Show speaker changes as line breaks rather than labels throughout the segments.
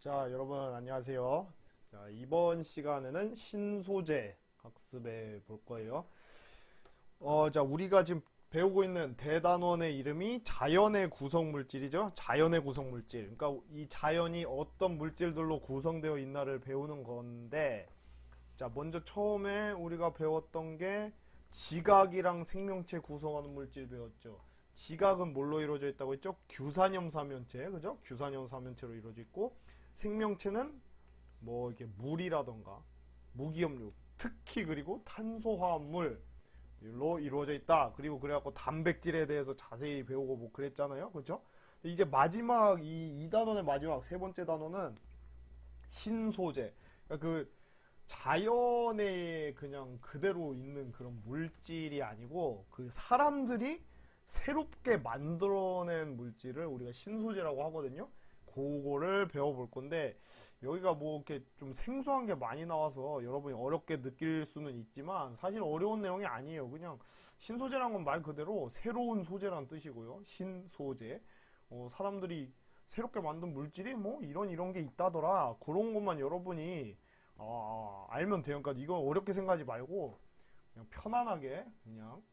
자, 여러분 안녕하세요. 자, 이번 시간에는 신소재 학습해 볼 거예요. 자, 우리가 지금 배우고 있는 대단원의 이름이 자연의 구성 물질이죠. 자연의 구성 물질. 그러니까 이 자연이 어떤 물질들로 구성되어 있나를 배우는 건데, 자, 먼저 처음에 우리가 배웠던 게 지각이랑 생명체 구성하는 물질 배웠죠. 지각은 뭘로 이루어져 있다고 했죠? 규산염 삼연체, 그죠? 규산염 삼연체로 이루어져 있고, 생명체는 뭐 이렇게 물이라던가 무기염류, 특히 그리고 탄소화합물로 이루어져 있다. 그리고 그래갖고 단백질에 대해서 자세히 배우고 뭐 그랬잖아요, 그렇죠? 이제 마지막 이 단원의 마지막 세 번째 단원은 신소재. 그러니까 그 자연에 그냥 그대로 있는 그런 물질이 아니고 그 사람들이 새롭게 만들어낸 물질을 우리가 신소재라고 하거든요. 그거를 배워볼 건데, 여기가 뭐 이렇게 좀 생소한 게 많이 나와서 여러분이 어렵게 느낄 수는 있지만 사실 어려운 내용이 아니에요. 그냥 신소재란 건 말 그대로 새로운 소재란 뜻이고요. 신소재. 사람들이 새롭게 만든 물질이 뭐 이런 게 있다더라. 그런 것만 여러분이 알면 돼요. 그러니까 이거 어렵게 생각하지 말고 그냥 편안하게 그냥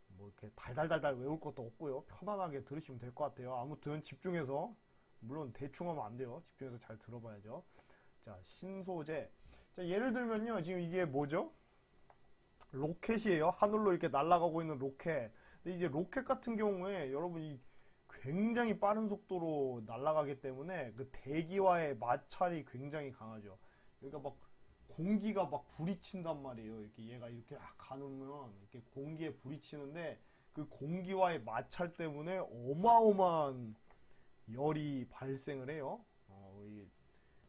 뭐 이렇게 달달달달 외울 것도 없고요. 편안하게 들으시면 될 것 같아요. 아무튼 집중해서, 물론 대충 하면 안 돼요. 집중해서 잘 들어봐야죠. 자, 신소재. 자, 예를 들면요. 지금 이게 뭐죠? 로켓이에요. 하늘로 이렇게 날아가고 있는 로켓. 근데 이제 로켓 같은 경우에 여러분이 굉장히 빠른 속도로 날아가기 때문에 그 대기와의 마찰이 굉장히 강하죠. 그러니까 막 공기가 막 부딪힌단 말이에요. 이렇게 얘가 이렇게 가누면 이렇게 공기에 부딪히는데 그 공기와의 마찰 때문에 어마어마한 열이 발생을 해요.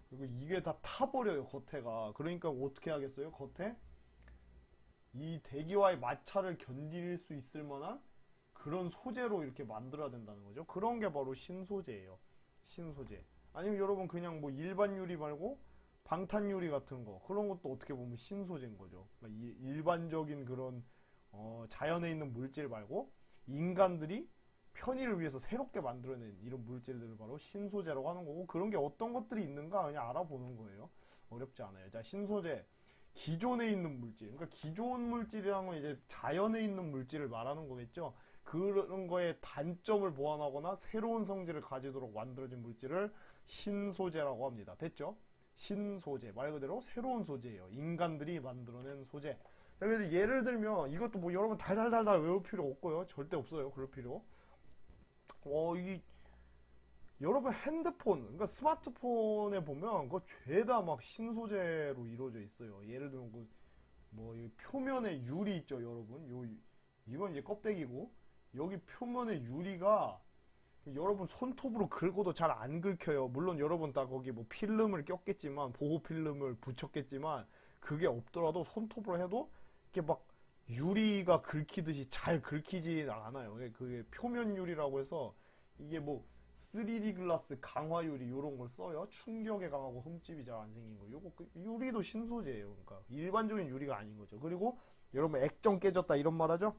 그리고 이게 다 타버려요, 겉에가. 그러니까 어떻게 하겠어요, 겉에? 이 대기와의 마찰을 견딜 수 있을 만한 그런 소재로 이렇게 만들어야 된다는 거죠. 그런 게 바로 신소재예요. 신소재. 아니면 여러분 그냥 뭐 일반 유리 말고 방탄 유리 같은 거, 그런 것도 어떻게 보면 신소재인 거죠. 그러니까 일반적인 그런 자연에 있는 물질 말고 인간들이 편의를 위해서 새롭게 만들어낸 이런 물질들을 바로 신소재라고 하는 거고, 그런 게 어떤 것들이 있는가 그냥 알아보는 거예요. 어렵지 않아요. 자, 신소재. 기존에 있는 물질. 그러니까 기존 물질이라는 건 이제 자연에 있는 물질을 말하는 거겠죠. 그런 거에 단점을 보완하거나 새로운 성질을 가지도록 만들어진 물질을 신소재라고 합니다. 됐죠? 신소재. 말 그대로 새로운 소재예요. 인간들이 만들어낸 소재. 자, 그래서 예를 들면 이것도 뭐 여러분 달달달달 외울 필요 없고요. 절대 없어요. 그럴 필요. 이 여러분 핸드폰, 그러니까 스마트폰에 보면 그 죄다 막 신소재로 이루어져 있어요. 예를 들면 뭐 표면에 유리 있죠, 여러분. 이건 이제 껍데기고, 여기 표면에 유리가 여러분 손톱으로 긁어도 잘 안 긁혀요. 물론 여러분 다 거기 뭐 필름을 꼈겠지만, 보호 필름을 붙였겠지만, 그게 없더라도 손톱으로 해도 이렇게 막 유리가 긁히듯이 잘 긁히지 않아요. 그게 표면 유리라고 해서 이게 뭐 3D 글라스 강화 유리 요런 걸 써요. 충격에 강하고 흠집이 잘 안 생긴 거. 요거 유리도 신소재예요. 그러니까 일반적인 유리가 아닌 거죠. 그리고 여러분 액정 깨졌다 이런 말 하죠?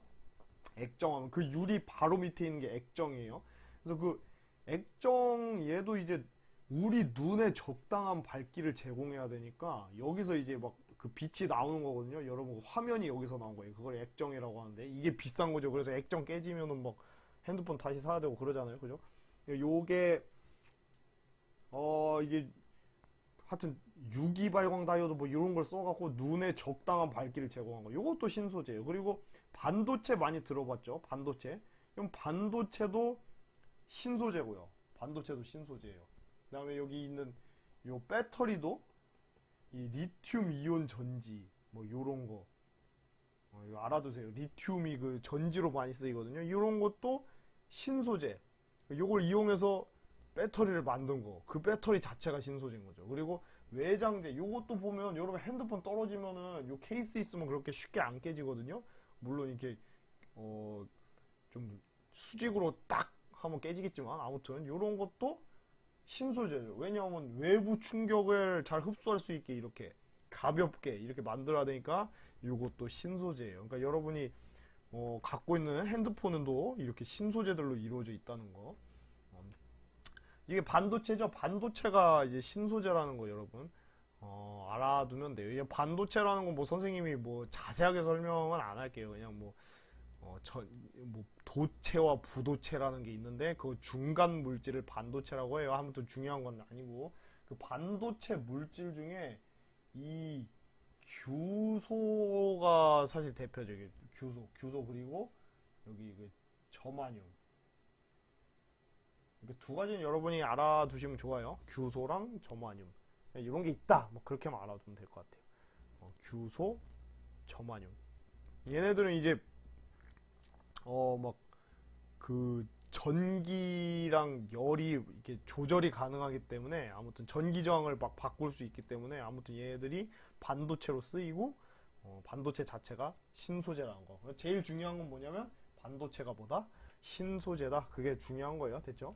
액정하면 그 유리 바로 밑에 있는 게 액정이에요. 그래서 그 액정 얘도 이제 우리 눈에 적당한 밝기를 제공해야 되니까 여기서 이제 막 그 빛이 나오는 거거든요. 여러분 화면이 여기서 나온 거예요. 그걸 액정이라고 하는데 이게 비싼 거죠. 그래서 액정 깨지면은 막 핸드폰 다시 사야 되고 그러잖아요. 그죠? 요게 이게 하여튼 유기 발광 다이오드 뭐 이런 걸 써갖고 눈에 적당한 밝기를 제공한 거. 요것도 신소재예요. 그리고 반도체 많이 들어봤죠? 반도체. 그럼 반도체도 신소재고요. 반도체도 신소재예요. 그 다음에 여기 있는 요 배터리도 이 리튬 이온 전지 뭐 요런 거 이거 알아두세요. 리튬이 그 전지로 많이 쓰이거든요. 이런 것도 신소재. 요걸 이용해서 배터리를 만든 거. 그 배터리 자체가 신소재인 거죠. 그리고 외장재. 요것도 보면 여러분 핸드폰 떨어지면은 요 케이스 있으면 그렇게 쉽게 안 깨지거든요. 물론 이렇게 좀 수직으로 딱 하면 깨지겠지만 아무튼 요런 것도 신소재죠. 왜냐하면 외부 충격을 잘 흡수할 수 있게 이렇게 가볍게 이렇게 만들어야 되니까 요것도 신소재예요. 그러니까 여러분이 갖고 있는 핸드폰도 이렇게 신소재들로 이루어져 있다는 거. 이게 반도체죠. 반도체가 이제 신소재라는 거 여러분 알아두면 돼요. 이게 반도체라는 건 뭐 선생님이 뭐 자세하게 설명은 안 할게요. 그냥 뭐 도체와 부도체라는 게 있는데 그 중간 물질을 반도체라고 해요. 아무튼 중요한 건 아니고 그 반도체 물질 중에 이 규소가 사실 대표적이에요. 규소 그리고 여기 그 저마늄. 이렇게 두 가지는 여러분이 알아두시면 좋아요. 규소랑 저마늄. 이런 게 있다. 뭐 그렇게만 알아두면 될 것 같아요. 규소, 저마늄. 얘네들은 이제 막 그 전기랑 열이 이렇게 조절이 가능하기 때문에 아무튼 전기 저항을 막 바꿀 수 있기 때문에 아무튼 얘네들이 반도체로 쓰이고 반도체 자체가 신소재라는 거. 제일 중요한 건 뭐냐면 반도체가 보다 신소재다. 그게 중요한 거예요. 됐죠?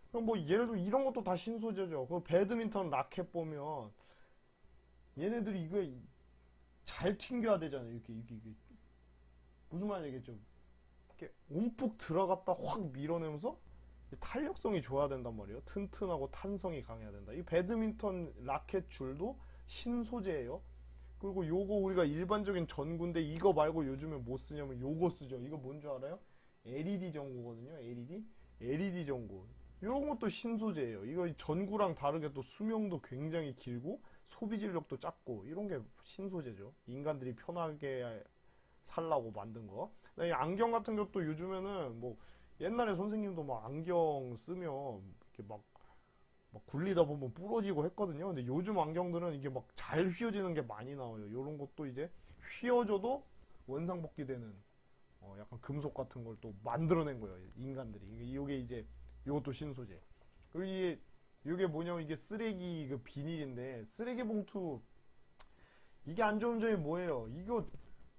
그럼 뭐 예를 들어 이런 것도 다 신소재죠. 그 배드민턴 라켓 보면 얘네들이 이거 잘 튕겨야 되잖아요. 이렇게 무슨 말이겠죠? 이렇게 움푹 들어갔다 확 밀어내면서 탄력성이 좋아야 된단 말이에요. 튼튼하고 탄성이 강해야 된다. 이 배드민턴 라켓 줄도 신소재예요. 그리고 요거 우리가 일반적인 전구인데 이거 말고 요즘에 뭐 쓰냐면 요거 쓰죠. 이거 뭔 줄 알아요? LED 전구거든요. LED 전구. 이런 것도 신소재예요. 이거 전구랑 다르게 또 수명도 굉장히 길고 소비 진력도 작고 이런 게 신소재죠. 인간들이 편하게 살라고 만든 거. 이 안경 같은 것도 요즘에는 뭐 옛날에 선생님도 막 안경 쓰면 이렇게 막 굴리다 보면 부러지고 했거든요. 근데 요즘 안경들은 이게 막 잘 휘어지는 게 많이 나와요. 이런 것도 이제 휘어져도 원상복귀 되는 약간 금속 같은 걸 또 만들어낸 거예요. 인간들이. 이게 이제 이것도 신소재. 그리고 이게 뭐냐면 이게 쓰레기 그 비닐인데 쓰레기 봉투 이게 안 좋은 점이 뭐예요? 이거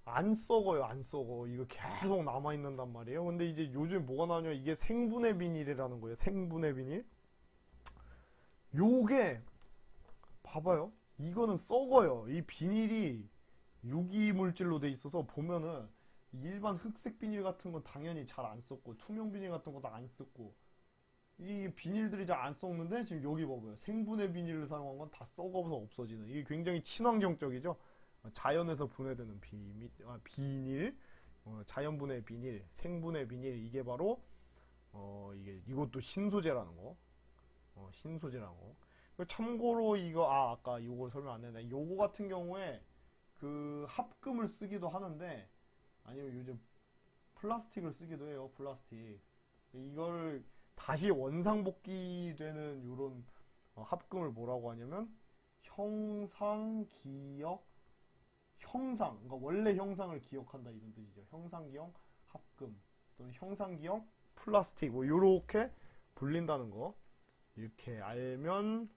안 썩어요, 안 썩어. 이거 계속 남아있는단 말이에요. 근데 이제 요즘 뭐가 나오냐, 이게 생분해 비닐이라는 거예요. 생분해 비닐. 요게, 봐봐요. 이거는 썩어요. 이 비닐이 유기물질로 돼 있어서 보면은 일반 흑색 비닐 같은 건 당연히 잘 안 썩고, 투명 비닐 같은 것도 안 썩고, 이 비닐들이 잘 안 썩는데 지금 여기 봐봐요. 생분해 비닐을 사용한 건 다 썩어서 없어지는. 이게 굉장히 친환경적이죠. 자연에서 분해되는 비닐, 자연분해 비닐, 생분해 비닐 이게 바로 이것도 신소재라는 거. 신소재라는 거. 참고로 이거 아까 이거 설명 안 했네. 요거 같은 경우에 그 합금을 쓰기도 하는데 아니면 요즘 플라스틱을 쓰기도 해요. 플라스틱. 이걸 다시 원상복귀 되는 요런 합금을 뭐라고 하냐면 그러니까 원래 형상을 기억한다 이런 뜻이죠. 형상기형 합금 또는 형상기형 플라스틱 뭐 요렇게 불린다는 거 이렇게 알면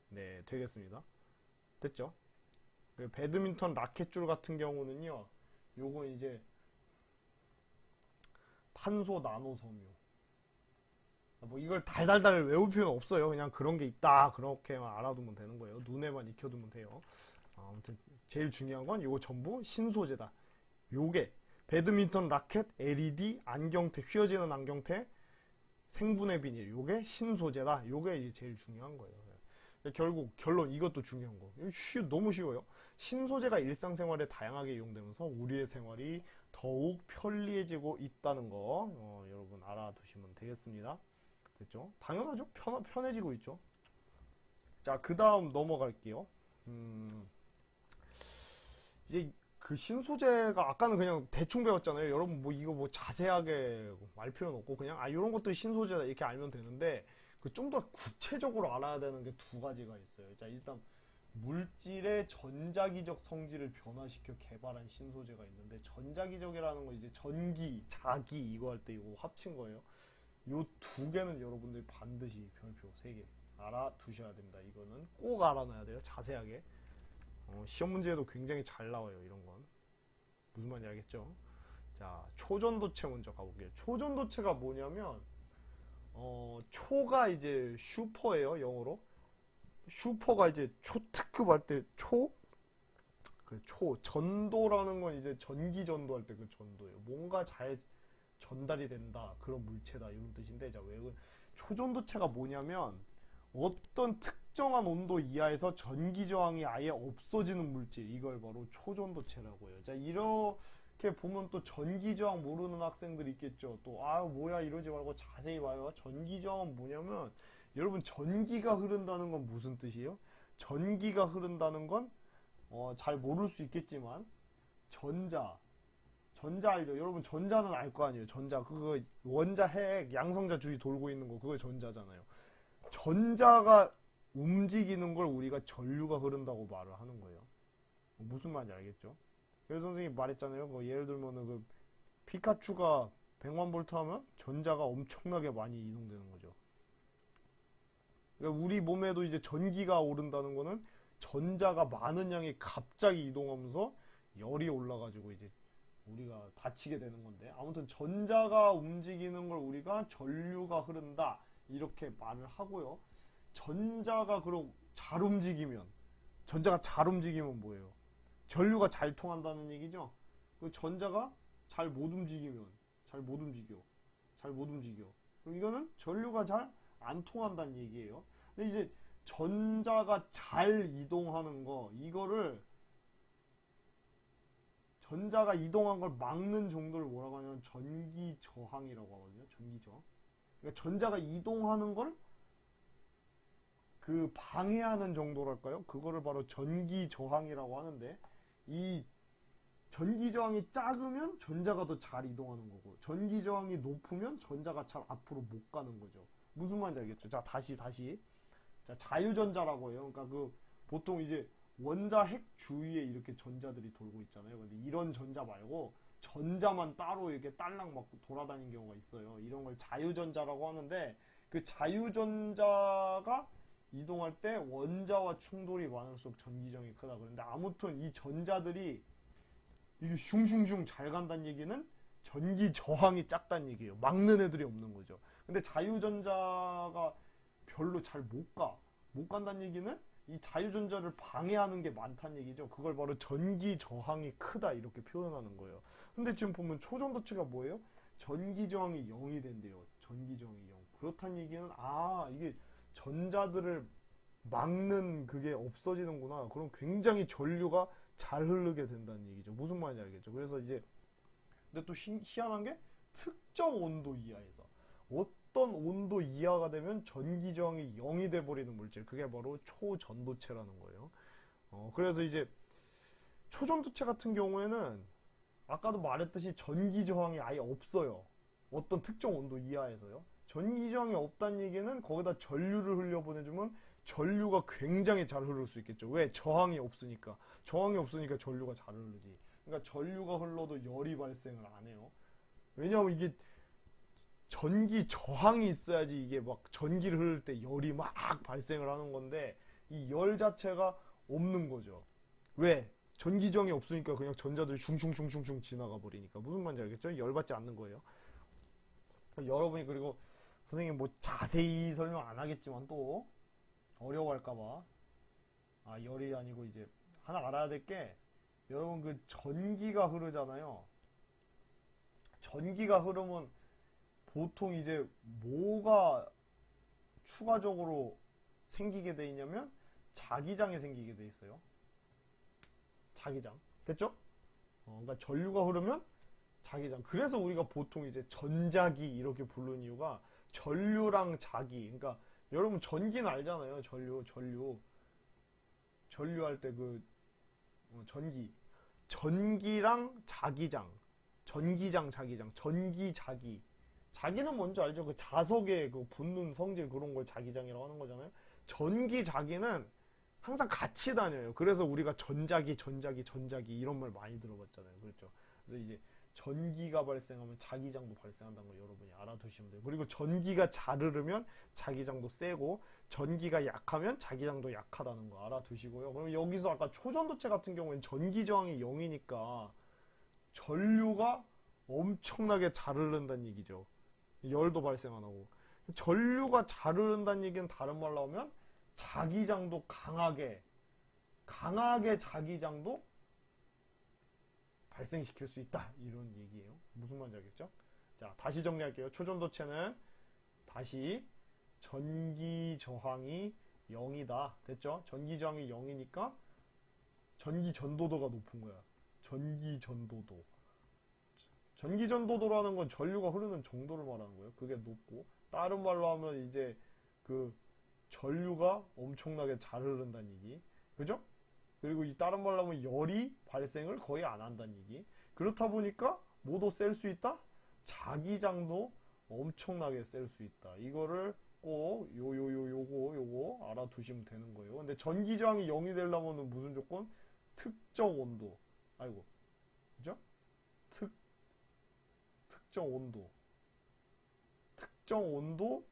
네 되겠습니다. 됐죠? 배드민턴 라켓줄 같은 경우는요. 요거 이제 탄소 나노 섬유 뭐 이걸 달달달 외울 필요는 없어요. 그냥 그런 게 있다 그렇게만 알아두면 되는 거예요. 눈에만 익혀두면 돼요. 아무튼 제일 중요한 건 이거 전부 신소재다. 요게 배드민턴 라켓, LED, 안경테, 휘어지는 안경테, 생분해 비닐 요게 신소재다. 요게 이제 제일 중요한 거예요. 결국 결론 이것도 중요한 거. 너무 쉬워요. 신소재가 일상생활에 다양하게 이용되면서 우리의 생활이 더욱 편리해지고 있다는 거 여러분 알아두시면 되겠습니다. 됐죠? 당연하죠. 편해지고 있죠. 자, 그 다음 넘어갈게요. 이제 그 신소재가 아까는 그냥 대충 배웠잖아요. 여러분 뭐 이거 뭐 자세하게 알 필요는 없고 그냥 이런 것들이 신소재다 이렇게 알면 되는데 그 좀 더 구체적으로 알아야 되는 게 두 가지가 있어요. 자, 일단 물질의 전자기적 성질을 변화시켜 개발한 신소재가 있는데 전자기적이라는 건 이제 전기, 자기 이거 할 때 이거 합친 거예요. 요 두 개는 여러분들이 반드시 별표 3개 알아두셔야 됩니다. 이거는 꼭 알아놔야 돼요. 자세하게. 시험 문제에도 굉장히 잘 나와요. 이런 건. 무슨 말인지 알겠죠? 자, 초전도체 먼저 가볼게요. 초전도체가 뭐냐면 초가 이제 슈퍼예요. 영어로. 슈퍼가 이제 초특급 할 때 전도라는 건 이제 전기 전도할 때 그 전도예요. 뭔가 잘 전달이 된다. 그런 물체다. 이런 뜻인데, 자, 왜 초전도체가 뭐냐면, 어떤 특정한 온도 이하에서 전기 저항이 아예 없어지는 물질, 이걸 바로 초전도체라고 해요. 자, 이렇게 보면 또 전기 저항 모르는 학생들이 있겠죠. 또 아 뭐야 이러지 말고 자세히 봐요. 전기 저항은 뭐냐면, 여러분 전기가 흐른다는 건 무슨 뜻이에요? 전기가 흐른다는 건 잘 모를 수 있겠지만, 전자 알죠? 여러분 전자는 알 거 아니에요. 전자 그거 원자 핵 양성자 주위 돌고 있는 거, 그거 전자잖아요. 전자가 움직이는 걸 우리가 전류가 흐른다고 말을 하는 거예요. 무슨 말인지 알겠죠? 그래서 선생님이 말했잖아요. 예를 들면은 피카츄가 100만 볼트 하면 전자가 엄청나게 많이 이동되는 거죠. 그러니까 우리 몸에도 이제 전기가 오른다는 거는 전자가 많은 양이 갑자기 이동하면서 열이 올라가지고 이제 우리가 다치게 되는 건데, 아무튼 전자가 움직이는 걸 우리가 전류가 흐른다 이렇게 말을 하고요. 전자가 잘 움직이면 뭐예요? 전류가 잘 통한다는 얘기죠. 전자가 잘 못 움직이면 잘 못 움직여. 그럼 이거는 전류가 잘 안 통한다는 얘기예요. 근데 이제 전자가 잘 이동하는 거, 이거를 전자가 이동한 걸 막는 정도를 뭐라고 하냐면 전기 저항이라고 하거든요. 전기 저항. 그러니까 전자가 이동하는 걸 방해하는 정도랄까요? 그거를 바로 전기 저항이라고 하는데, 이 전기 저항이 작으면 전자가 더 잘 이동하는 거고, 전기 저항이 높으면 전자가 잘 앞으로 못 가는 거죠. 무슨 말인지 알겠죠? 자, 다시. 자, 자유전자라고 해요. 그러니까 보통 이제 원자 핵 주위에 이렇게 전자들이 돌고 있잖아요. 근데 이런 전자 말고 전자만 따로 이렇게 딸랑 막 돌아다니는 경우가 있어요. 이런 걸 자유전자라고 하는데, 그 자유전자가 이동할 때 원자와 충돌이 많을수록 전기저항이 크다. 그런데 아무튼 이 전자들이 이게 슝슝슝 잘 간다는 얘기는 전기 저항이 작다는 얘기예요. 막는 애들이 없는 거죠. 근데 자유전자가 별로 잘 못 간다는 얘기는 이 자유전자를 방해하는 게 많다는 얘기죠. 그걸 바로 전기 저항이 크다 이렇게 표현하는 거예요. 근데 지금 보면 초전도체가 뭐예요? 전기 저항이 0이 된대요. 전기 저항이 0. 그렇다는 얘기는 이게 전자들을 막는 그게 없어지는구나. 그럼 굉장히 전류가 잘 흐르게 된다는 얘기죠. 무슨 말인지 알겠죠? 그래서 이제 근데 또 희한한 게, 특정 온도 이하에서 어떤 온도 이하가 되면 전기 저항이 0이 돼 버리는 물질, 그게 바로 초전도체라는 거예요. 그래서 이제 초전도체 같은 경우에는 아까도 말했듯이 전기 저항이 아예 없어요. 어떤 특정 온도 이하에서요. 전기 저항이 없다는 얘기는 거기다 전류를 흘려보내주면 전류가 굉장히 잘 흐를 수 있겠죠. 왜? 저항이 없으니까 전류가 잘 흐르지. 그러니까 전류가 흘러도 열이 발생을 안 해요. 왜냐하면 이게 전기 저항이 있어야지 이게 막 전기를 흐를 때 열이 막 발생을 하는 건데, 이 열 자체가 없는 거죠. 왜? 전기 저항이 없으니까 그냥 전자들이 슝슝슝슝 지나가 버리니까. 무슨 말인지 알겠죠? 열받지 않는 거예요. 여러분이, 그리고 선생님 뭐 자세히 설명 안 하겠지만 또 어려워할까봐, 열이 아니고 이제 하나 알아야 될 게, 여러분 전기가 흐르잖아요. 전기가 흐르면 보통 이제 뭐가 추가적으로 생기게 돼 있냐면 자기장이 생기게 돼 있어요. 자기장. 됐죠? 그러니까 전류가 흐르면 자기장. 그래서 우리가 보통 이제 전자기 이렇게 부르는 이유가, 전류랑 자기. 그러니까 여러분 전기는 알잖아요. 전류 할 때 전기랑 자기장. 전기장, 자기장. 전기, 자기. 자기는 뭔지 알죠? 자석에 붙는 성질, 그런 걸 자기장이라고 하는 거잖아요. 전기, 자기는 항상 같이 다녀요. 그래서 우리가 전자기 이런 말 많이 들어봤잖아요. 그렇죠? 그래서 이제 전기가 발생하면 자기장도 발생한다는 걸 여러분이 알아두시면 돼요. 그리고 전기가 잘 흐르면 자기장도 세고, 전기가 약하면 자기장도 약하다는 거 알아두시고요. 그럼 여기서 아까 초전도체 같은 경우에는 전기 저항이 0이니까 전류가 엄청나게 잘 흐른다는 얘기죠. 열도 발생 안 하고. 전류가 잘 흐른다는 얘기는 다른 말로 하면 자기장도 강하게 자기장도 발생시킬 수 있다, 이런 얘기예요. 무슨 말인지 알겠죠? 자, 다시 정리할게요. 초전도체는 다시 전기 저항이 0이다. 됐죠? 전기 저항이 0이니까 전기 전도도가 높은 거야. 전기 전도도. 전기 전도도라는 건 전류가 흐르는 정도를 말하는 거예요. 그게 높고, 다른 말로 하면 이제 그 전류가 엄청나게 잘 흐른다는 얘기. 그죠? 그리고 이 다른 말로 하면 열이 발생을 거의 안 한다는 얘기. 그렇다 보니까 뭐도 셀 수 있다? 자기장도 엄청나게 셀 수 있다. 이거를 꼭 요거 알아두시면 되는 거예요. 근데 전기저항이 0이 되려면 무슨 조건? 특정 온도. 아이고. 그죠? 특정 온도. 특정 온도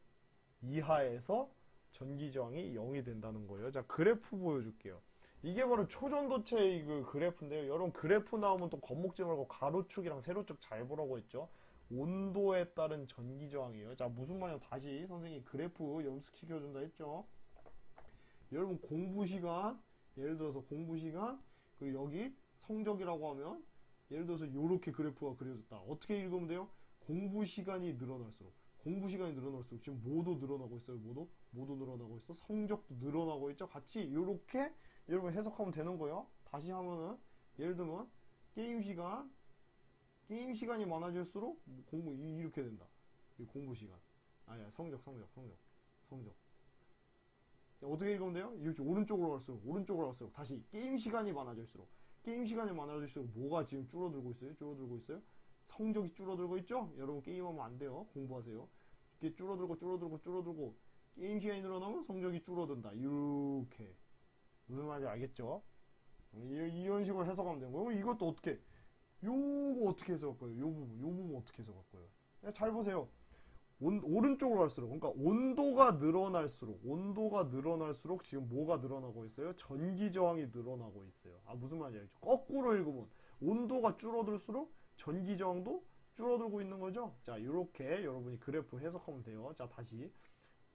이하에서 전기저항이 0이 된다는 거예요. 자, 그래프 보여줄게요. 이게 바로 초전도체의 그 그래프인데요. 여러분 그래프 나오면 또 겁먹지 말고 가로축이랑 세로축 잘 보라고 했죠. 온도에 따른 전기저항이에요. 자, 무슨 말이냐, 다시 선생님이 그래프 연습시켜준다 했죠. 여러분 공부시간, 예를 들어서 공부시간, 그리고 여기 성적이라고 하면 예를 들어서 이렇게 그래프가 그려졌다. 어떻게 읽으면 돼요? 공부시간이 늘어날수록 지금 뭐도 늘어나고 있어요. 뭐도 늘어나고 있어. 성적도 늘어나고 있죠. 같이 이렇게 여러분 해석하면 되는 거예요. 다시 하면은 예를 들면 게임 시간이 많아질수록 공부 이렇게 된다. 공부 시간. 아니야, 성적. 어떻게 읽으면 돼요? 이렇게 오른쪽으로 갈수록 다시 게임 시간이 많아질수록 뭐가 지금 줄어들고 있어요? 성적이 줄어들고 있죠? 여러분 게임하면 안 돼요. 공부하세요. 이렇게 줄어들고 게임 시간이 늘어나면 성적이 줄어든다. 이렇게. 무슨 말인지 알겠죠? 이런 식으로 해석하면 되는 거예요. 이것도 어떻게, 요거 어떻게 해석할 거예요? 요 부분 어떻게 해석할 거예요? 잘 보세요. 오른쪽으로 갈수록, 그러니까 온도가 늘어날수록 지금 뭐가 늘어나고 있어요? 전기 저항이 늘어나고 있어요. 아, 무슨 말인지 알죠? 거꾸로 읽으면 온도가 줄어들수록 전기 저항도 줄어들고 있는 거죠. 자, 이렇게 여러분이 그래프 해석하면 돼요. 자, 다시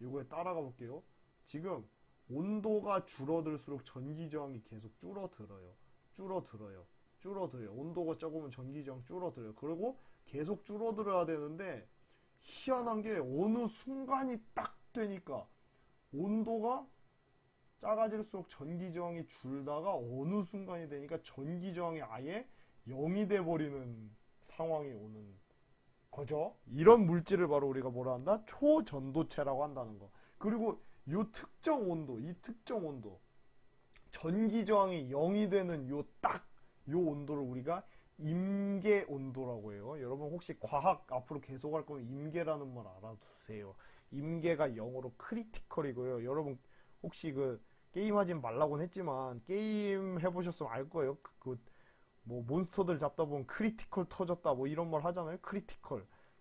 이거에 따라가 볼게요. 지금 온도가 줄어들수록 전기 저항이 계속 줄어들어요. 온도가 적으면 전기 저항 줄어들어요. 그리고 계속 줄어들어야 되는데 희한한 게 어느 순간이 딱 되니까 온도가 작아질수록 전기 저항이 줄다가 어느 순간이 되니까 전기 저항이 아예 0이 돼 버리는 상황이 오는 거죠. 이런 물질을 바로 우리가 뭐라 한다? 초전도체라고 한다는 거. 그리고 이 특정 온도, 전기 저항이 0이 되는 요 온도를 우리가 임계 온도라고 해요. 여러분 혹시 과학 앞으로 계속 할 거면 임계라는 말 알아두세요. 임계가 영어로 크리티컬이고요. 여러분 혹시 그 게임하진 말라고는 했지만 게임 해보셨으면 알 거예요. 뭐 몬스터들 잡다 보면 크리티컬 터졌다 뭐 이런 말 하잖아요.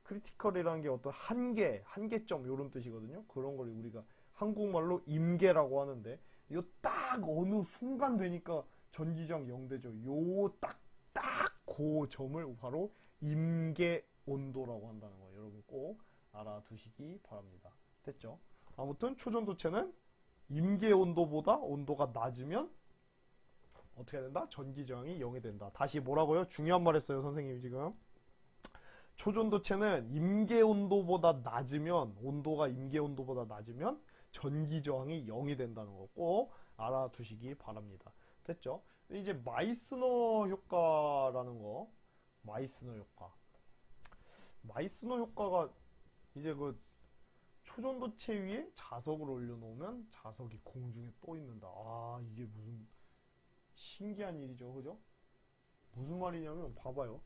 크리티컬이라는 게 어떤 한계점 이런 뜻이거든요. 그런 걸 우리가 한국말로 임계라고 하는데 요 딱 어느 순간 되니까 전기저항 0되죠. 요 딱 그 점을 바로 임계 온도라고 한다는 거예요. 여러분 꼭 알아두시기 바랍니다. 됐죠? 아무튼 초전도체는 임계 온도보다 온도가 낮으면 어떻게 된다? 전기저항이 0이 된다. 다시 뭐라고요? 중요한 말 했어요, 선생님이 지금. 초전도체는 온도가 임계 온도보다 낮으면 전기저항이 0이 된다는 거 꼭 알아두시기 바랍니다. 됐죠? 이제 마이스너 효과라는 거. 마이스너 효과가 이제 그 초전도체 위에 자석을 올려놓으면 자석이 공중에 떠 있는다. 아, 이게 무슨 신기한 일이죠. 그죠? 무슨 말이냐면 봐봐요.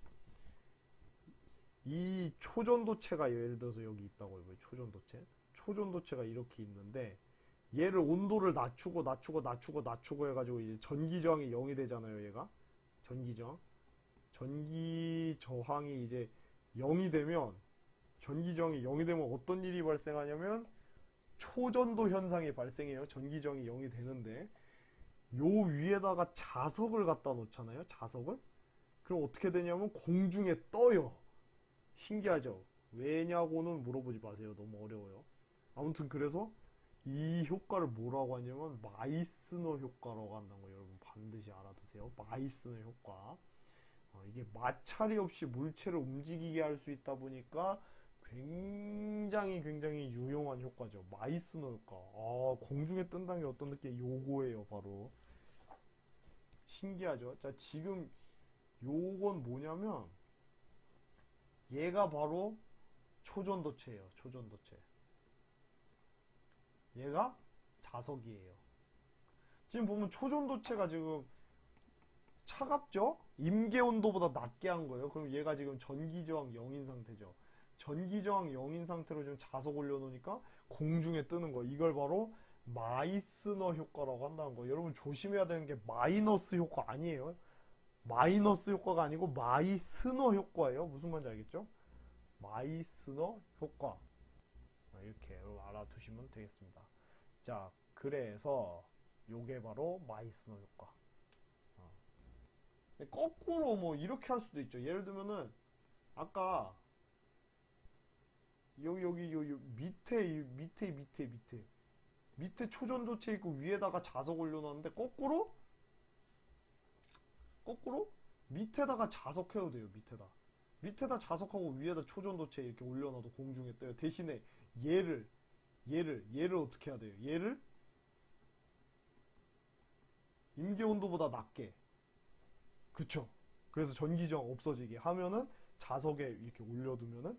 이 초전도체가 예를 들어서 여기 있다고 해봐요. 초전도체가 이렇게 있는데 얘를 온도를 낮추고 해가지고 이제 전기저항이 0이 되잖아요. 얘가 전기저항이 이제 0이 되면 어떤 일이 발생하냐면 초전도 현상이 발생해요. 전기저항이 0이 되는데 요 위에다가 자석을 갖다 놓잖아요. 그럼 어떻게 되냐면 공중에 떠요. 신기하죠? 왜냐고는 물어보지 마세요. 너무 어려워요. 아무튼 그래서 이 효과를 뭐라고 하냐면 마이스너 효과라고 한다는 거 여러분 반드시 알아두세요. 마이스너 효과. 이게 마찰이 없이 물체를 움직이게 할 수 있다 보니까 굉장히 유용한 효과죠. 마이스너 효과. 공중에 뜬다는 게 어떤 느낌? 요거예요, 바로. 신기하죠? 자, 지금 요건 뭐냐면, 얘가 바로 초전도체예요, 초전도체. 얘가 자석이에요. 지금 보면 초전도체가 지금 차갑죠? 임계 온도보다 낮게 한 거예요. 그럼 얘가 지금 전기저항 0인 상태죠. 전기저항 0인 상태로 지금 자석 올려놓으니까 공중에 뜨는 거. 이걸 바로 마이스너 효과라고 한다는 거. 여러분 조심해야 되는 게 마이너스 효과 아니에요. 마이너스 효과가 아니고 마이스너 효과예요. 무슨 말인지 알겠죠? 마이스너 효과. 이렇게 알아두시면 되겠습니다. 자, 그래서 요게 바로 마이스너 효과. 거꾸로 뭐 이렇게 할 수도 있죠. 예를 들면은 아까 여기 밑에 초전도체 있고 위에다가 자석 올려놨는데 거꾸로 밑에다가 자석해도 돼요. 밑에다 자석하고 위에다 초전도체 이렇게 올려놔도 공중에 떠요. 대신에 얘를 어떻게 해야 돼요? 얘를 임계 온도보다 낮게. 그쵸? 그래서 전기저항 없어지게 하면은 자석에 이렇게 올려두면은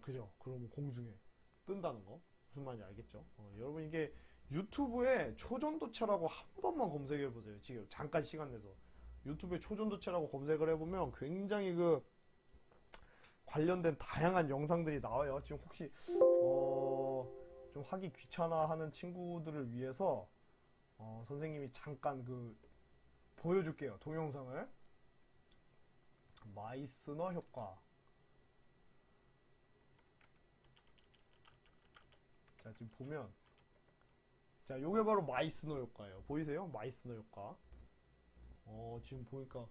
그죠? 그러면 공중에 뜬다는 거. 무슨 말인지 알겠죠? 여러분 이게 유튜브에 초전도체라고 한 번만 검색해보세요. 지금 잠깐 시간 내서 유튜브에 초전도체라고 검색을 해보면 굉장히 그 관련된 다양한 영상들이 나와요. 지금 혹시 좀 하기 귀찮아하는 친구들을 위해서 선생님이 잠깐 보여줄게요. 동영상을. 마이스너 효과. 자, 지금 보면 자, 요게 바로 마이스너 효과예요. 보이세요? 마이스너 효과. 지금 보니까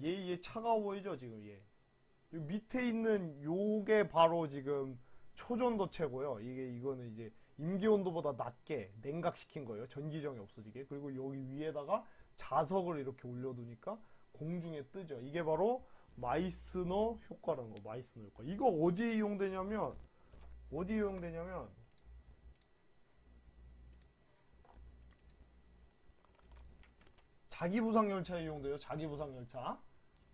얘 차가워 보이죠? 지금 얘. 요 밑에 있는 요게 바로 지금 초전도체고요. 이거는 이제 임기온도보다 낮게 냉각시킨 거예요. 전기정이 없어지게. 그리고 여기 위에다가 자석을 이렇게 올려두니까 공중에 뜨죠. 이게 바로 마이스너 효과라는 거. 마이스너 효과. 이거 어디에 이용되냐면 자기부상열차에 이용돼요. 자기부상열차.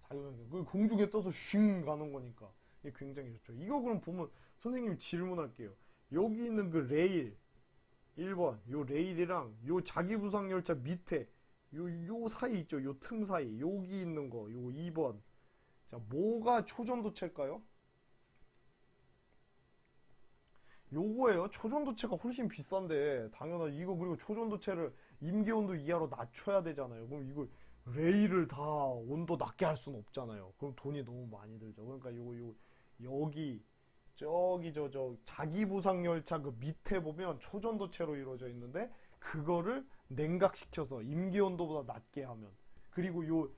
그 공중에 떠서 슝 가는 거니까 이게 굉장히 좋죠. 이거 그럼 보면 선생님이 질문할게요. 여기 있는 그 레일 1번 요 레일이랑 요 자기부상열차 밑에 요 사이 있죠. 요 틈 사이 여기 있는 거 요 2번. 자, 뭐가 초전도체일까요? 요거예요. 초전도체가 훨씬 비싼데 당연하지. 이거 그리고 초전도체를 임계온도 이하로 낮춰야 되잖아요. 그럼 이거 레일을 다 온도 낮게 할 수는 없잖아요. 그럼 돈이 너무 많이 들죠. 그러니까 여기 저기 저 자기부상열차 그 밑에 보면 초전도체로 이루어져 있는데 그거를 냉각시켜서 임계온도보다 낮게 하면, 그리고 요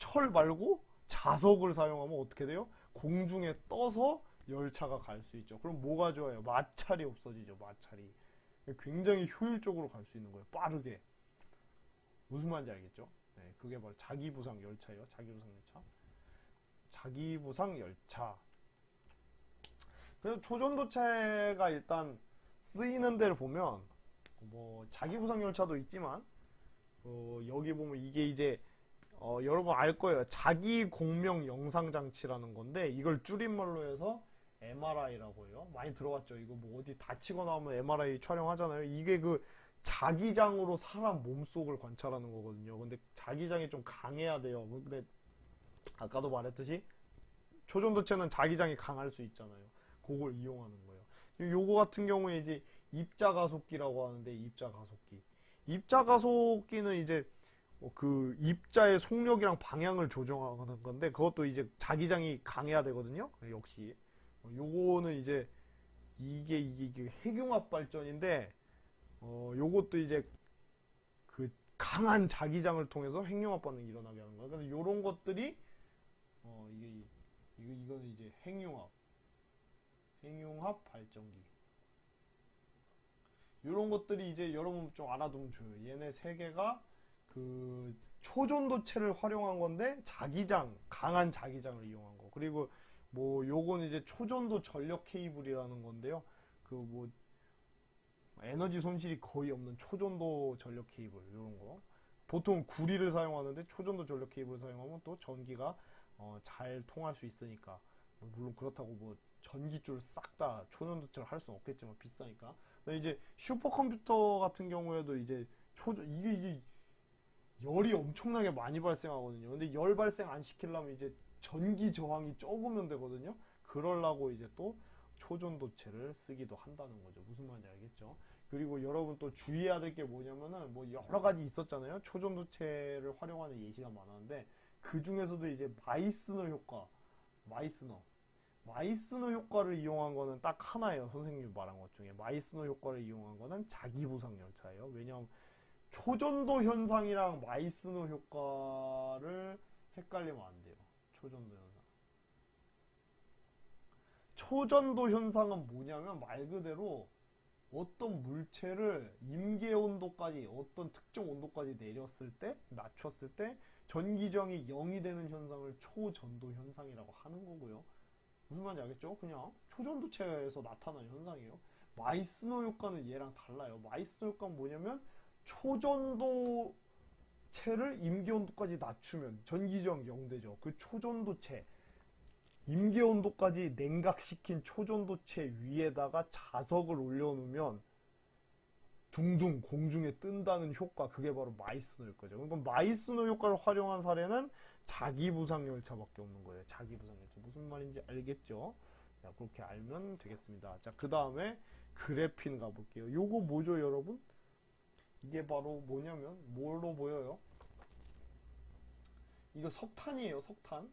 철 말고 자석을 사용하면 어떻게 돼요? 공중에 떠서 열차가 갈 수 있죠. 그럼 뭐가 좋아요? 마찰이 없어지죠. 마찰이. 굉장히 효율적으로 갈 수 있는 거예요. 빠르게. 무슨 말인지 알겠죠? 네, 그게 바로 자기부상 열차예요. 자기부상 열차. 자기부상 열차. 그래서 초전도체가 일단 쓰이는 데를 보면 뭐 자기부상 열차도 있지만 여기 보면 이게 이제 여러분 알 거예요. 자기공명 영상장치라는 건데 이걸 줄임말로 해서 MRI라고 해요. 많이 들어봤죠? 이거 뭐 어디 다치거나 하면 MRI 촬영하잖아요. 이게 그 자기장으로 사람 몸속을 관찰하는 거거든요. 근데 자기장이 좀 강해야 돼요. 근데 아까도 말했듯이 초전도체는 자기장이 강할 수 있잖아요. 그걸 이용하는 거예요. 요거 같은 경우에 이제 입자가속기라고 하는데, 입자가속기는 이제 그 입자의 속력이랑 방향을 조정하는 건데 그것도 이제 자기장이 강해야 되거든요. 역시 요거는 이제 이게 핵융합 발전인데 요것도 이제 그 강한 자기장을 통해서 핵융합 반응이 일어나게 하는 거예요. 그래서 요런 것들이 이거는 이제 핵융합 발전기. 요런 것들이 이제 여러분 좀 알아두면 좋아요. 얘네 세 개가 그 초전도체를 활용한 건데 자기장, 강한 자기장을 이용한 거. 그리고 뭐 요건 이제 초전도 전력 케이블이라는 건데요. 그 뭐 에너지 손실이 거의 없는 초전도 전력 케이블 이런 거. 보통 구리를 사용하는데 초전도 전력 케이블을 사용하면 또 전기가 잘 통할 수 있으니까. 물론 그렇다고 뭐 전기줄 싹 다 초전도체를 할 수는 없겠지만 비싸니까. 근데 이제 슈퍼컴퓨터 같은 경우에도 이제 이게 열이 엄청나게 많이 발생하거든요. 근데 열 발생 안 시키려면 이제 전기 저항이 적으면 되거든요. 그러려고 이제 또 초전도체를 쓰기도 한다는 거죠. 무슨 말인지 알겠죠? 그리고 여러분 또 주의해야 될 게 뭐냐면은 뭐 여러 가지 있었잖아요. 초전도체를 활용하는 예시가 많았는데 그 중에서도 이제 마이스너 효과, 마이스너 효과를 이용한 거는 딱 하나예요. 선생님이 말한 것 중에 마이스너 효과를 이용한 거는 자기부상 열차예요. 왜냐하면 초전도 현상이랑 마이스너 효과를 헷갈리면 안 돼요. 초전도 현상. 초전도 현상은 뭐냐면 말 그대로 어떤 물체를 임계 온도까지 어떤 특정 온도까지 내렸을 때 낮췄을 때 전기저항이 0이 되는 현상을 초전도 현상이라고 하는 거고요. 무슨 말인지 알겠죠? 그냥 초전도체에서 나타나는 현상이에요. 마이스너 효과는 얘랑 달라요. 마이스너 효과는 뭐냐면 초전도체를 임계온도까지 낮추면 전기저항 0되죠. 그 초전도체 임계온도까지 냉각시킨 초전도체 위에다가 자석을 올려놓으면 둥둥 공중에 뜬다는 효과, 그게 바로 마이스너 효과죠. 그러니까 마이스너 효과를 활용한 사례는 자기부상열차밖에 없는 거예요. 자기부상열차. 무슨 말인지 알겠죠? 자, 그렇게 알면 되겠습니다. 자, 그 다음에 그래핀 가볼게요. 요거 뭐죠, 여러분? 이게 바로 뭐냐면 뭘로 보여요? 이거 석탄이에요. 석탄.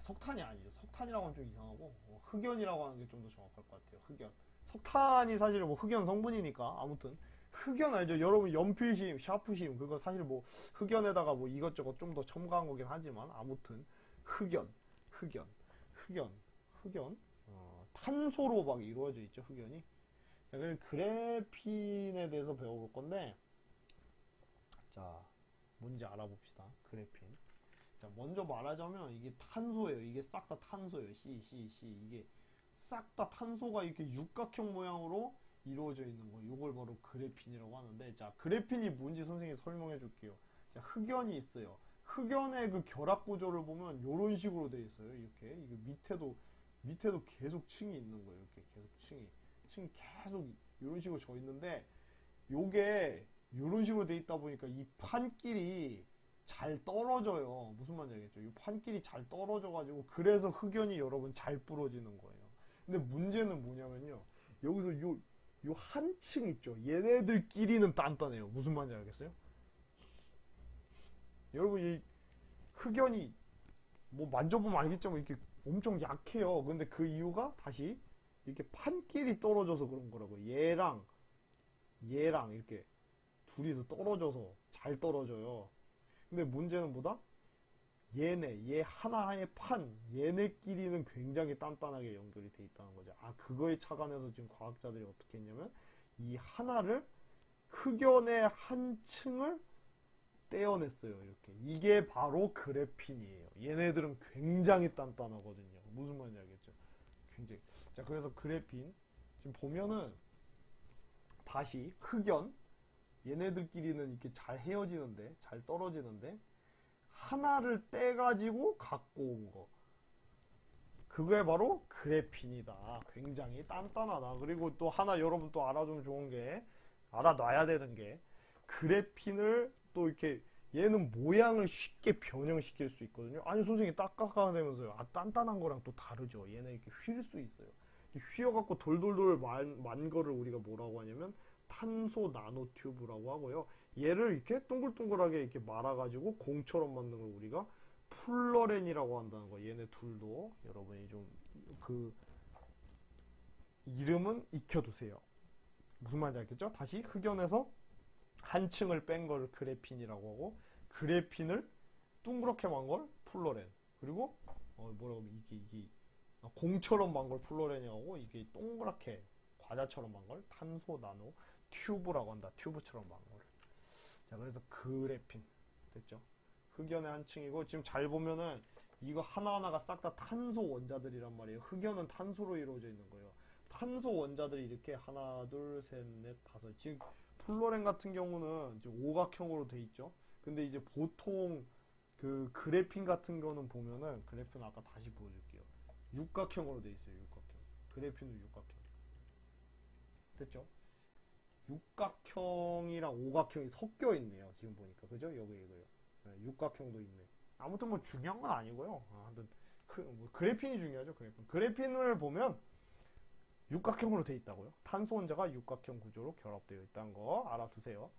석탄이 아니죠. 석탄이라고 하면 좀 이상하고 흑연이라고 하는 게 좀 더 정확할 것 같아요. 흑연. 석탄이 사실 뭐 흑연 성분이니까. 아무튼 흑연 알죠? 여러분 연필심, 샤프심 그거 사실 뭐 흑연에다가 뭐 이것저것 좀 더 첨가한 거긴 하지만 아무튼 흑연, 흑연, 흑연, 흑연. 탄소로 막 이루어져 있죠. 흑연이. 자, 그럼 그래핀에 대해서 배워볼 건데, 자, 뭔지 알아봅시다. 그래핀. 자, 먼저 말하자면 이게 탄소예요. 이게 싹 다 탄소예요. 이게 싹 다 탄소가 이렇게 육각형 모양으로 이루어져 있는 거. 이걸 바로 그래핀이라고 하는데, 자, 그래핀이 뭔지 선생님이 설명해 줄게요. 자, 흑연이 있어요. 흑연의 그 결합 구조를 보면 이런 식으로 돼 있어요. 이렇게. 이거 밑에도 계속 층이 있는 거예요. 이렇게 계속 층이 계속 이런 식으로 져 있는데, 요게 이런 식으로 돼 있다 보니까 이 판끼리 잘 떨어져요. 무슨 말인지 알겠죠? 이 판끼리 잘 떨어져가지고 그래서 흑연이 여러분 잘 부러지는 거예요. 근데 문제는 뭐냐면요. 여기서 요 한 층 있죠. 얘네들끼리는 단단해요. 무슨 말인지 알겠어요? 여러분 이 흑연이 뭐 만져보면 알겠지만 이렇게 엄청 약해요. 근데 그 이유가 다시 이렇게 판끼리 떨어져서 그런 거라고. 얘랑 이렇게 둘이서 떨어져서 잘 떨어져요. 근데 문제는 뭐다? 얘 하나의 판, 얘네끼리는 굉장히 단단하게 연결이 돼 있다는 거죠. 아, 그거에 착안해서 지금 과학자들이 어떻게 했냐면, 이 하나를, 흑연의 한 층을 떼어냈어요, 이렇게. 이게 바로 그래핀이에요. 얘네들은 굉장히 단단하거든요. 무슨 말인지 알겠죠? 굉장히. 자, 그래서 그래핀, 지금 보면은, 다시, 흑연, 얘네들끼리는 이렇게 잘 헤어지는데, 잘 떨어지는데, 하나를 떼가지고 갖고 온 거. 그게 바로 그래핀이다. 굉장히 단단하다. 그리고 또 하나 여러분 또 알아두면 좋은 게, 알아놔야 되는 게, 그래핀을 또 이렇게, 얘는 모양을 쉽게 변형시킬 수 있거든요. 아니, 선생님이 딱 깎아내면서요. 아, 단단한 거랑 또 다르죠. 얘는 이렇게 휠 수 있어요. 휘어갖고 돌돌돌 만 거를 우리가 뭐라고 하냐면, 탄소 나노 튜브라고 하고요. 얘를 이렇게 동글동글하게 이렇게 말아가지고 공처럼 만든 걸 우리가 플러렌이라고 한다는 거. 얘네 둘도 여러분이 좀 그 이름은 익혀두세요. 무슨 말인지 알겠죠? 다시 흑연에서 한 층을 뺀 걸 그래핀이라고 하고, 그래핀을 둥그렇게 만 걸 플러렌. 그리고 뭐라고 하면 이게 공처럼 만 걸 플러렌이라고, 이게 동그랗게 과자처럼 만 걸 탄소 나노 튜브라고 한다. 튜브처럼 만 걸. 자, 그래서 그래핀 됐죠? 흑연의 한 층이고, 지금 잘 보면은 이거 하나하나가 싹 다 탄소 원자들이란 말이에요. 흑연은 탄소로 이루어져 있는 거예요. 탄소 원자들이 이렇게 하나, 둘, 셋, 넷, 다섯. 지금 플로렌 같은 경우는 지금 오각형으로 돼 있죠. 근데 이제 보통 그 그래핀 같은 거는 보면은, 그래핀 아까 다시 보여줄게요. 육각형으로 돼 있어요. 육각형. 그래핀은 육각형. 됐죠? 육각형이랑 오각형이 섞여 있네요. 지금 보니까. 그죠? 여기 이거요. 네, 육각형도 있네. 아무튼 뭐 중요한 건 아니고요. 아무튼 뭐 그래핀이 중요하죠. 그래핀. 그래핀을 보면 육각형으로 돼 있다고요. 탄소 원자가 육각형 구조로 결합되어 있다는 거 알아두세요.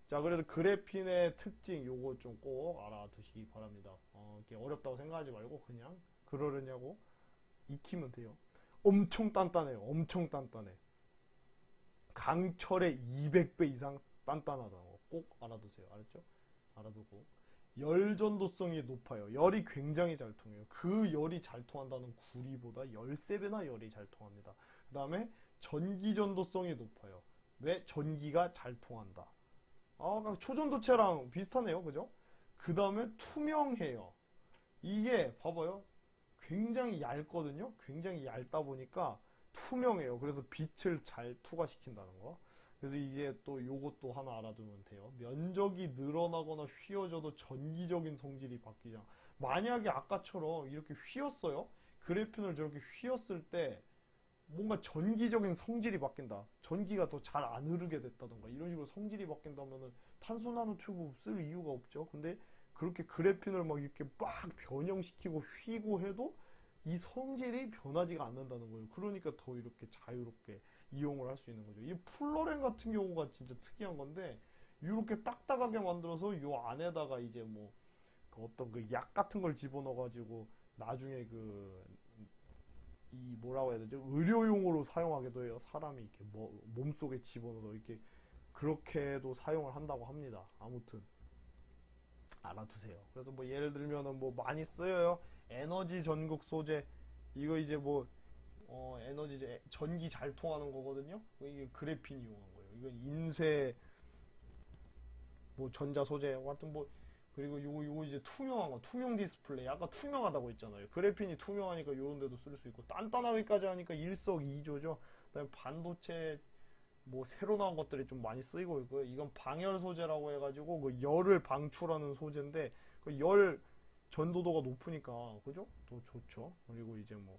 자, 그래서 그래핀의 특징 요거 좀 꼭 알아두시기 바랍니다. 이렇게 어렵다고 생각하지 말고 그냥 그러려냐고 익히면 돼요. 엄청 단단해요. 엄청 단단해. 강철의 200배 이상 단단하다는 거 꼭 알아두세요. 알았죠? 알아두고. 열 전도성이 높아요. 열이 굉장히 잘 통해요. 그 열이 잘 통한다는 구리보다 13배나 열이 잘 통합니다. 그 다음에 전기 전도성이 높아요. 왜? 전기가 잘 통한다. 초전도체랑 비슷하네요. 그죠? 그 다음에 투명해요. 이게 봐봐요. 굉장히 얇거든요. 굉장히 얇다 보니까 투명해요. 그래서 빛을 잘 투과시킨다는 거. 그래서 이게 또 요것도 하나 알아두면 돼요. 면적이 늘어나거나 휘어져도 전기적인 성질이 바뀌지 않아. 만약에 아까처럼 이렇게 휘었어요. 그래핀을 저렇게 휘었을 때 뭔가 전기적인 성질이 바뀐다. 전기가 더 잘 안 흐르게 됐다던가 이런 식으로 성질이 바뀐다면은 탄소 나노 튜브 쓸 이유가 없죠. 근데 그렇게 그래핀을 막 이렇게 막 변형시키고 휘고 해도 이 성질이 변하지가 않는다는 거예요. 그러니까 더 이렇게 자유롭게 이용을 할 수 있는 거죠. 이 플로렌 같은 경우가 진짜 특이한 건데 이렇게 딱딱하게 만들어서 요 안에다가 이제 뭐 그 어떤 그 약 같은 걸 집어넣어가지고 나중에 이 뭐라고 해야 되죠? 의료용으로 사용하기도 해요. 사람이 이렇게 몸속에 집어넣어서 이렇게 그렇게도 사용을 한다고 합니다. 아무튼 알아두세요. 그래서 뭐 예를 들면은 뭐 많이 쓰여요. 에너지 전극 소재. 이거 이제 뭐 에너지 전기 잘 통하는 거거든요. 이게 그래핀 이용한 거예요. 이건 인쇄 뭐 전자 소재 같은 뭐 그리고 요거 이제 투명한 거, 투명 디스플레이. 아까 투명하다고 했잖아요. 그래핀이 투명하니까 요런 데도 쓸 수 있고 단단하기까지 하니까 일석이조죠. 그다음에 반도체 뭐 새로 나온 것들이 좀 많이 쓰이고 있고요. 이건 방열 소재라고 해가지고 그 열을 방출하는 소재인데 그 열 전도도가 높으니까 그죠? 또 좋죠. 그리고 이제 뭐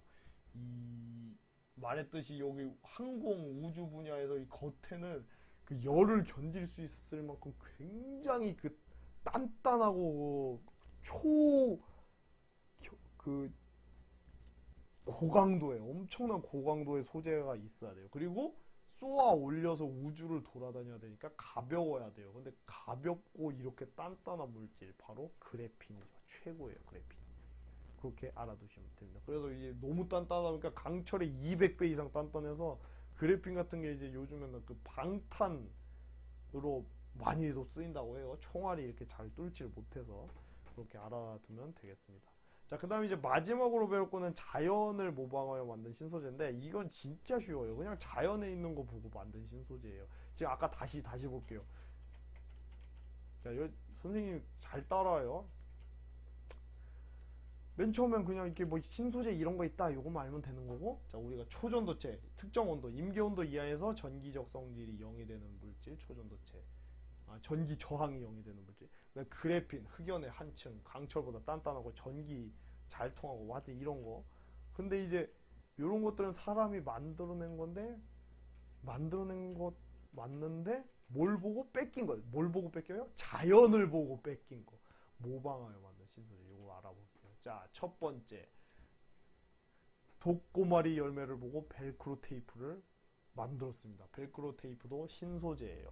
이 말했듯이 여기 항공 우주 분야에서 이 겉에는 그 열을 견딜 수 있을 만큼 굉장히 그 단단하고 그 고강도의 엄청난 고강도의 소재가 있어야 돼요. 그리고 쏘아 올려서 우주를 돌아다녀야 되니까 가벼워야 돼요. 근데 가볍고 이렇게 단단한 물질 바로 그래핀이죠. 최고예요, 그래핀. 그렇게 알아두시면 됩니다. 그래서 이게 너무 단단하니까 강철의 200배 이상 단단해서 그래핀 같은 게 이제 요즘에는 그 방탄으로 많이도 쓰인다고 해요. 총알이 이렇게 잘 뚫지를 못해서 그렇게 알아두면 되겠습니다. 자, 그 다음에 이제 마지막으로 배울 거는 자연을 모방하여 만든 신소재인데 이건 진짜 쉬워요. 그냥 자연에 있는 거 보고 만든 신소재예요. 지금 아까 다시 볼게요. 자, 선생님 잘 따라와요. 맨 처음엔 그냥 이렇게 뭐 신소재 이런 거 있다 요거만 알면 되는 거고, 자, 우리가 초전도체 특정 온도 임계온도 이하에서 전기적 성질이 0이 되는 물질 초전도체, 전기 저항이 0이 되는 물질. 그래핀 흑연의 한층 강철보다 단단하고 전기 잘 통하고 하여튼 이런 거. 근데 이제 요런 것들은 사람이 만들어낸 건데 만들어낸 것 맞는데 뭘 보고 뺏긴 거예요. 뭘 보고 뺏겨요? 자연을 보고 뺏긴 거. 모방하여 만든 신소재. 요거 알아볼게요. 자, 첫 번째 독고마리 열매를 보고 벨크로 테이프를 만들었습니다. 벨크로 테이프도 신소재예요.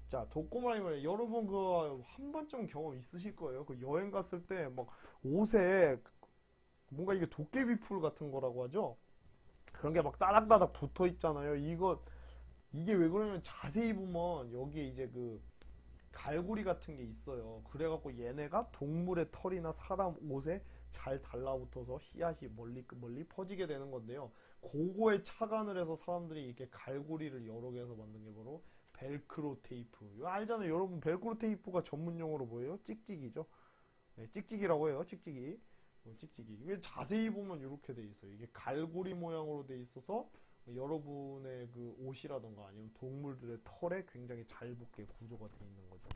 자, 독고마리 열매, 여러분 그 한 번쯤 경험 있으실 거예요. 그 여행 갔을 때 막 옷에 뭔가 이게 도깨비 풀 같은 거라고 하죠. 그런 게 막 따닥따닥 붙어 있잖아요. 이게 왜 그러냐면 자세히 보면 여기에 이제 그 갈고리 같은 게 있어요. 그래갖고 얘네가 동물의 털이나 사람 옷에 잘 달라붙어서 씨앗이 멀리 퍼지게 되는 건데요. 그거에 착안을 해서 사람들이 이렇게 갈고리를 여러 개 해서 만든 게 바로 벨크로 테이프. 이거 알잖아요. 여러분, 벨크로 테이프가 전문 용어로 뭐예요? 찍찍이죠. 네, 찍찍이라고 해요. 찍찍이. 찍찍이. 이게 자세히 보면 이렇게 돼 있어요. 이게 갈고리 모양으로 돼 있어서 여러분의 그 옷이라던가 아니면 동물들의 털에 굉장히 잘 붙게 구조가 돼 있는 거죠.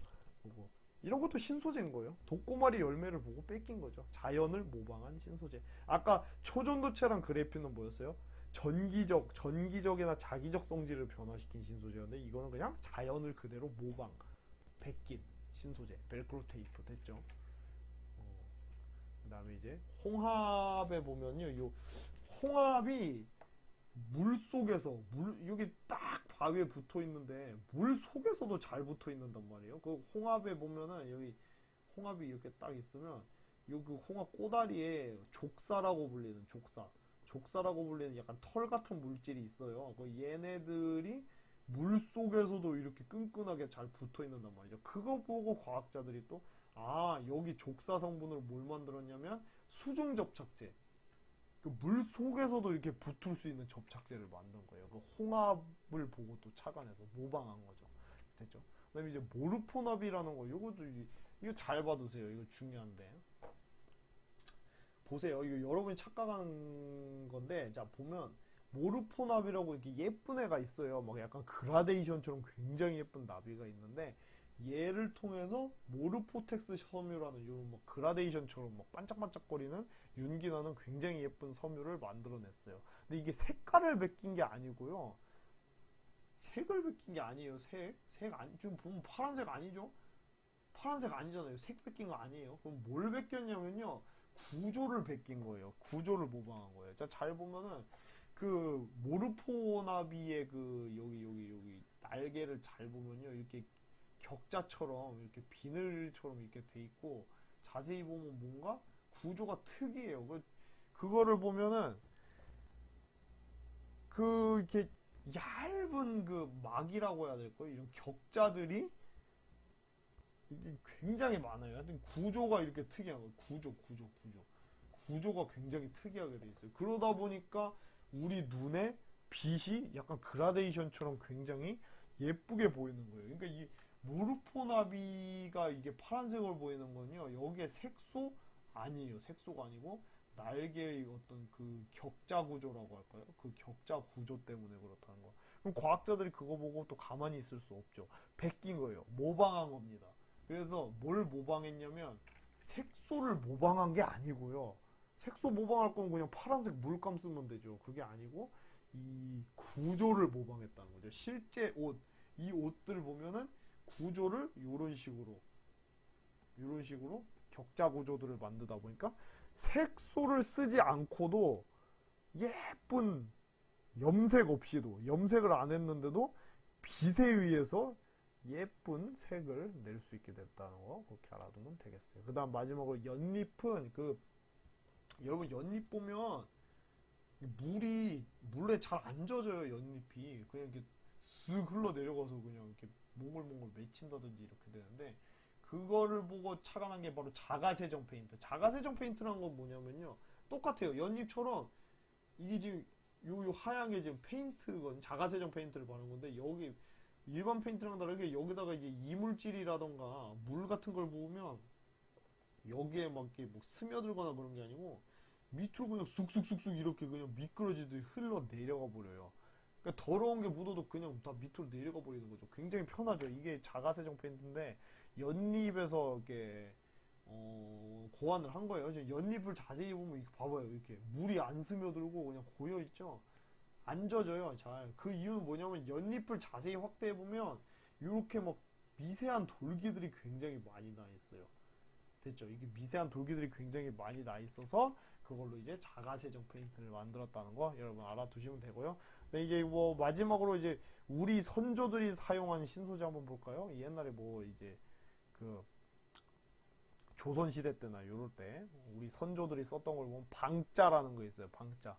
그리고 이런 것도 신소재인 거예요. 독고마리 열매를 보고 뺏긴 거죠. 자연을 모방한 신소재. 아까 초전도체랑 그래핀은 뭐였어요? 전기적이나 자기적 성질을 변화시킨 신소재였는데 이거는 그냥 자연을 그대로 모방, 베낀 신소재. 벨크로 테이프 됐죠. 그 다음에 이제 홍합에 보면요, 요 홍합이 물 속에서 여기 딱 바위에 붙어 있는데 물 속에서도 잘 붙어 있는단 말이에요. 그 홍합에 보면은 여기 홍합이 이렇게 딱 있으면 요 그 홍합 꼬다리에 족사라고 불리는 족사라고 불리는 약간 털 같은 물질이 있어요. 그 얘네들이 물 속에서도 이렇게 끈끈하게 잘 붙어 있는단 말이죠. 그거 보고 과학자들이 또 여기 족사 성분으로 뭘 만들었냐면 수중 접착제. 그 물 속에서도 이렇게 붙을 수 있는 접착제를 만든 거예요. 그 홍합을 보고 또 착안해서 모방한 거죠. 됐죠? 그 다음에 이제 모르포납이라는 거, 이것도, 이거 잘 봐두세요. 이거 중요한데. 보세요. 이거 여러분이 착각하는 건데, 자, 보면, 모르포납이라고 이렇게 예쁜 애가 있어요. 막 약간 그라데이션처럼 굉장히 예쁜 나비가 있는데, 얘를 통해서 모르포텍스 섬유라는 이런 막 그라데이션처럼 막 반짝반짝거리는 윤기 나는 굉장히 예쁜 섬유를 만들어냈어요. 근데 이게 색깔을 베낀 게 아니고요. 색을 베낀 게 아니에요. 지금 보면 파란색 아니죠? 파란색 아니잖아요. 색 베낀 거 아니에요. 그럼 뭘 베꼈냐면요. 구조를 베낀 거예요. 구조를 모방한 거예요. 자, 잘 보면은 그 모르포나비의 그 여기 날개를 잘 보면요. 이렇게 격자처럼 이렇게 비늘처럼 이렇게 돼 있고 자세히 보면 뭔가 구조가 특이해요. 그거를 보면은 그 이렇게 얇은 그 막이라고 해야 될까요? 이런 격자들이 굉장히 많아요. 하여튼 구조가 이렇게 특이한 거예요. 구조가 굉장히 특이하게 돼 있어요. 그러다 보니까 우리 눈에 빛이 약간 그라데이션처럼 굉장히 예쁘게 보이는 거예요. 그러니까 이 모르포나비가 이게 파란색으로 보이는 건요. 여기에 색소 아니에요. 색소가 아니고 날개의 어떤 그 격자 구조라고 할까요? 그 격자 구조 때문에 그렇다는 거. 그럼 과학자들이 그거 보고 또 가만히 있을 수 없죠. 베낀 거예요. 모방한 겁니다. 그래서 뭘 모방했냐면 색소를 모방한 게 아니고요. 색소 모방할 거면 그냥 파란색 물감 쓰면 되죠. 그게 아니고 이 구조를 모방했다는 거죠. 실제 이 옷들 보면은 구조를 이런 식으로 격자 구조들을 만들다 보니까 색소를 쓰지 않고도 예쁜 염색을 안 했는데도 빛에 의해서 예쁜 색을 낼 수 있게 됐다는 거 그렇게 알아두면 되겠어요. 그 다음 마지막으로 연잎은 여러분 연잎 보면 물에 잘 안 젖어요. 연잎이 그냥 이렇게 쓱 흘러 내려가서 그냥 이렇게 몽글몽글 맺힌다든지 이렇게 되는데 그거를 보고 착안한 게 바로 자가세정 페인트. 자가세정 페인트라는 건 뭐냐면요. 똑같아요. 연잎처럼 이게 지금 요 하얀 게 지금 페인트건 자가세정 페인트를 바른 건데 여기 일반 페인트랑 다르게 여기다가 이제 이물질이라던가 물 같은 걸 부으면 여기에 막 이렇게 뭐 스며들거나 그런 게 아니고 밑으로 그냥 쑥쑥쑥쑥 이렇게 그냥 미끄러지듯이 흘러 내려가 버려요. 그러니까 더러운 게 묻어도 그냥 다 밑으로 내려가 버리는 거죠. 굉장히 편하죠. 이게 자가세정 페인트인데 연잎에서 이렇게 고안을 한 거예요. 연잎을 자세히 보면 이렇게 봐봐요. 이렇게 물이 안 스며들고 그냥 고여 있죠. 안 젖어요. 잘. 그 이유는 뭐냐면 연잎을 자세히 확대해 보면 이렇게 막 미세한 돌기들이 굉장히 많이 나 있어요. 됐죠? 이게 미세한 돌기들이 굉장히 많이 나 있어서 그걸로 이제 자가세정 페인트를 만들었다는 거 여러분 알아두시면 되고요. 네, 이제 뭐 마지막으로 이제 우리 선조들이 사용한 신소재 한번 볼까요? 옛날에 뭐 이제 그 조선시대 때나 요럴 때 우리 선조들이 썼던 걸 보면 방자라는 거 있어요. 방자.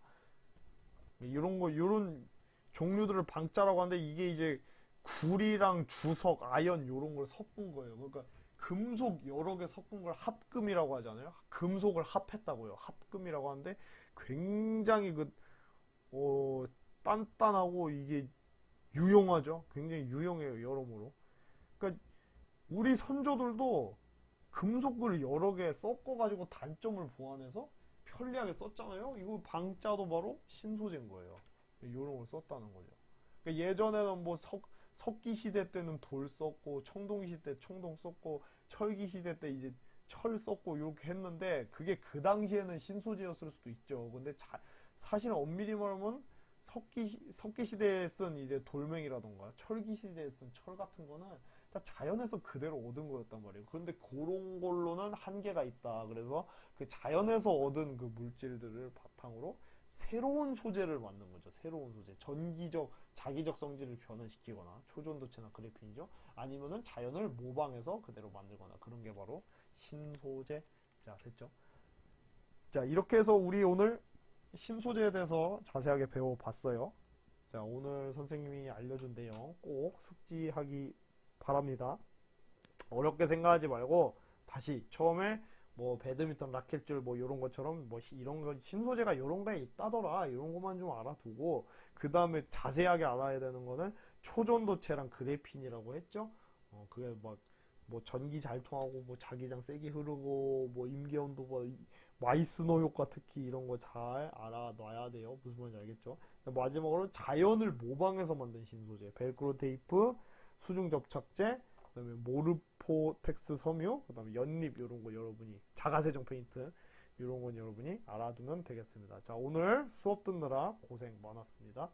요런 종류들을 방자라고 하는데 이게 이제 구리랑 주석, 아연 요런 걸 섞은 거예요. 그러니까 금속 여러 개 섞은 걸 합금이라고 하잖아요. 금속을 합했다고요. 합금이라고 하는데 굉장히 단단하고 이게 유용하죠. 굉장히 유용해요, 여러모로. 그러니까 우리 선조들도 금속을 여러 개 섞어가지고 단점을 보완해서 편리하게 썼잖아요. 이거 방자도 바로 신소재인 거예요. 이런 걸 썼다는 거죠. 그러니까 예전에는 뭐 석기 시대 때는 돌 썼고, 청동 시대 때 청동 썼고, 철기 시대 때 이제 철 썼고 이렇게 했는데 그게 그 당시에는 신소재였을 수도 있죠. 근데 사실 엄밀히 말하면 석기 시대에 쓴 이제 돌멩이라던가 철기 시대에 쓴 철 같은 거는 다 자연에서 그대로 얻은 거였단 말이에요. 그런데 그런 걸로는 한계가 있다. 그래서 그 자연에서 얻은 그 물질들을 바탕으로 새로운 소재를 만든 거죠. 새로운 소재. 전기적, 자기적 성질을 변화시키거나 초전도체나 그래핀이죠. 아니면은 자연을 모방해서 그대로 만들거나 그런 게 바로 신소재. 자, 됐죠? 자, 이렇게 해서 우리 오늘 신소재에 대해서 자세하게 배워봤어요. 자, 오늘 선생님이 알려준 내용 꼭 숙지하기 바랍니다. 어렵게 생각하지 말고 다시 처음에 뭐 배드민턴 라켓줄 뭐 이런 것처럼 뭐 이런 거 신소재가 이런 거에 있다더라 이런 것만 좀 알아두고 그 다음에 자세하게 알아야 되는 거는 초전도체랑 그래핀이라고 했죠. 그게 뭐 전기 잘 통하고 뭐 자기장 세게 흐르고 뭐 임계온도 뭐 마이스너 효과 특히 이런 거 잘 알아놔야 돼요. 무슨 말인지 알겠죠? 마지막으로 자연을 모방해서 만든 신소재 벨크로 테이프, 수중 접착제, 그다음에 모르포텍스 섬유, 그다음에 연립 이런 거 여러분이 자가세정 페인트 이런 건 여러분이 알아두면 되겠습니다. 자, 오늘 수업 듣느라 고생 많았습니다.